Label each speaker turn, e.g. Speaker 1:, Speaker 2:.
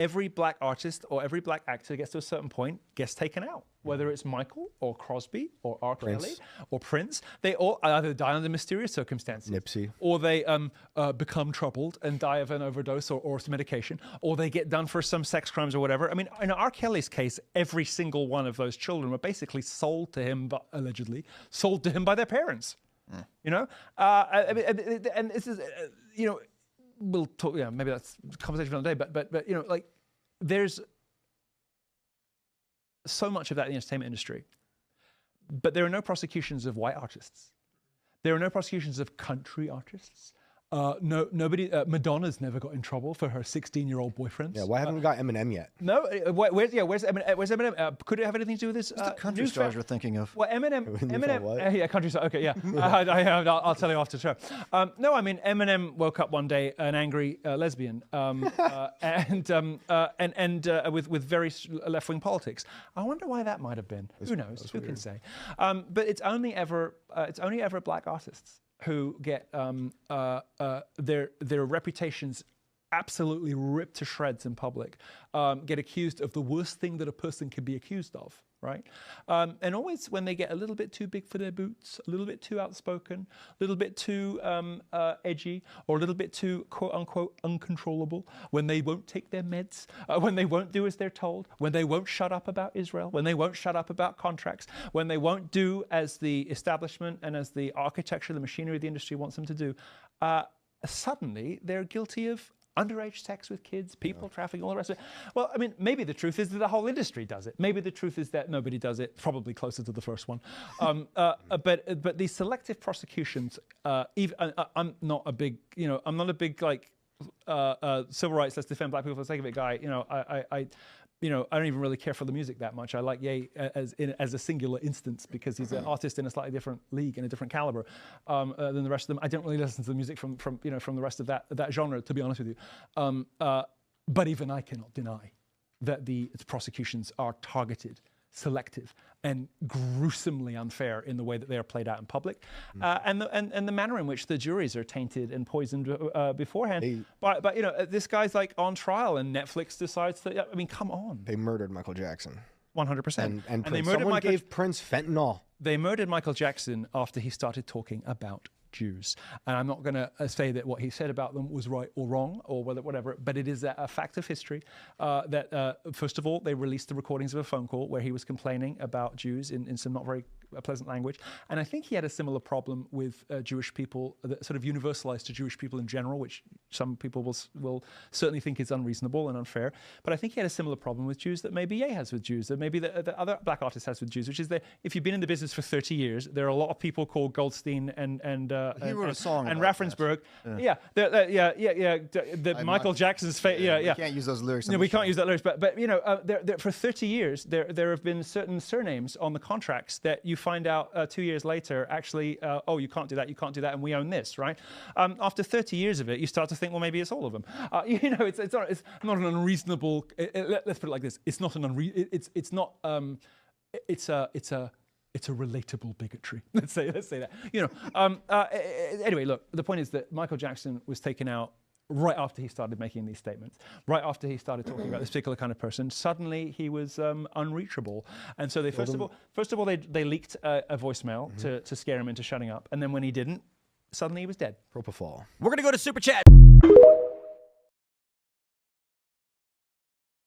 Speaker 1: every black artist or every black actor gets to a certain point, gets taken out. Whether it's Michael or Crosby or R. Kelly or Prince, they all either die under mysterious circumstances,
Speaker 2: Nipsey,
Speaker 1: or they become troubled and die of an overdose or some medication, or they get done for some sex crimes or whatever. I mean, in R. Kelly's case, every single one of those children were basically sold to him, but allegedly sold to him by their parents. You know, and this is, you know, we'll talk. Yeah, maybe that's a conversation for another day. But you know, like there's so much of that in the entertainment industry, but there are no prosecutions of white artists. There are no prosecutions of country artists. Nobody. Madonna's never got in trouble for her 16-year-old boyfriends.
Speaker 2: Yeah, why haven't we got Eminem yet?
Speaker 1: No, where's Eminem? Where's Eminem? Could it have anything to do with this?
Speaker 3: The country stars you're thinking of.
Speaker 1: Well, Eminem. Yeah, country stars. Okay, yeah. I'll tell you after the show. No, I mean Eminem woke up one day an angry lesbian, and with very left-wing politics. I wonder why that might have been. Who knows? Who can say? But it's only ever black artists who get their reputations absolutely ripped to shreds in public, get accused of the worst thing that a person can be accused of, right? And always when they get a little bit too big for their boots, a little bit too outspoken, a little bit too edgy, or a little bit too quote-unquote uncontrollable, when they won't take their meds, when they won't do as they're told, when they won't shut up about Israel, when they won't shut up about contracts, when they won't do as the establishment and as the architecture, the machinery of the industry wants them to do, suddenly they're guilty of underage sex with kids, people trafficking, all the rest of it. Well, I mean, maybe the truth is that the whole industry does it. Maybe the truth is that nobody does it, probably closer to the first one. But these selective prosecutions, I'm not a big like civil rights, let's defend black people for the sake of it guy. You know, I don't even really care for the music that much. I like Ye as a singular instance because he's an artist in a slightly different league and a different caliber than the rest of them. I don't really listen to the music from the rest of that genre, to be honest with you. But even I cannot deny that the prosecutions are targeted, selective, and gruesomely unfair in the way that they are played out in public, and the manner in which the juries are tainted and poisoned beforehand. But you know, this guy's like on trial, and Netflix decides that. I mean, come on.
Speaker 2: They murdered Michael Jackson.
Speaker 1: 100%.
Speaker 2: And
Speaker 1: they murdered
Speaker 2: someone gave Prince fentanyl.
Speaker 1: They murdered Michael Jackson after he started talking about Jews. And I'm not going to say that what he said about them was right or wrong or whatever, but it is a fact of history that, first of all, they released the recordings of a phone call where he was complaining about Jews in some not very pleasant language. And I think he had a similar problem with Jewish people, that sort of universalized to Jewish people in general, which some people will certainly think is unreasonable and unfair. But I think he had a similar problem with Jews that maybe Ye has with Jews, that maybe the other black artist has with Jews, which is that if you've been in the business for 30 years, there are a lot of people called Goldstein and
Speaker 3: he wrote a song
Speaker 1: and
Speaker 3: about
Speaker 1: Raffensperger.
Speaker 3: Yeah.
Speaker 1: Michael Jackson's
Speaker 3: We can't use those lyrics.
Speaker 1: No, we can't use that lyrics. But you know, there for 30 years, there have been certain surnames on the contracts that you find out 2 years later, actually, oh, you can't do that, and we own this, right? After 30 years of it, you start to think, well, maybe it's all of them. You know, it's not an unreasonable. Let's put it like this: it's not an it's a relatable bigotry. Let's say that. You know. Anyway, look. The point is that Michael Jackson was taken out right after he started making these statements, right after he started talking about this particular kind of person. Suddenly he was unreachable, and so they first of all they leaked a voicemail to scare him into shutting up, and then when he didn't, suddenly he was dead.
Speaker 2: Propofol.
Speaker 3: We're gonna go to Super Chat.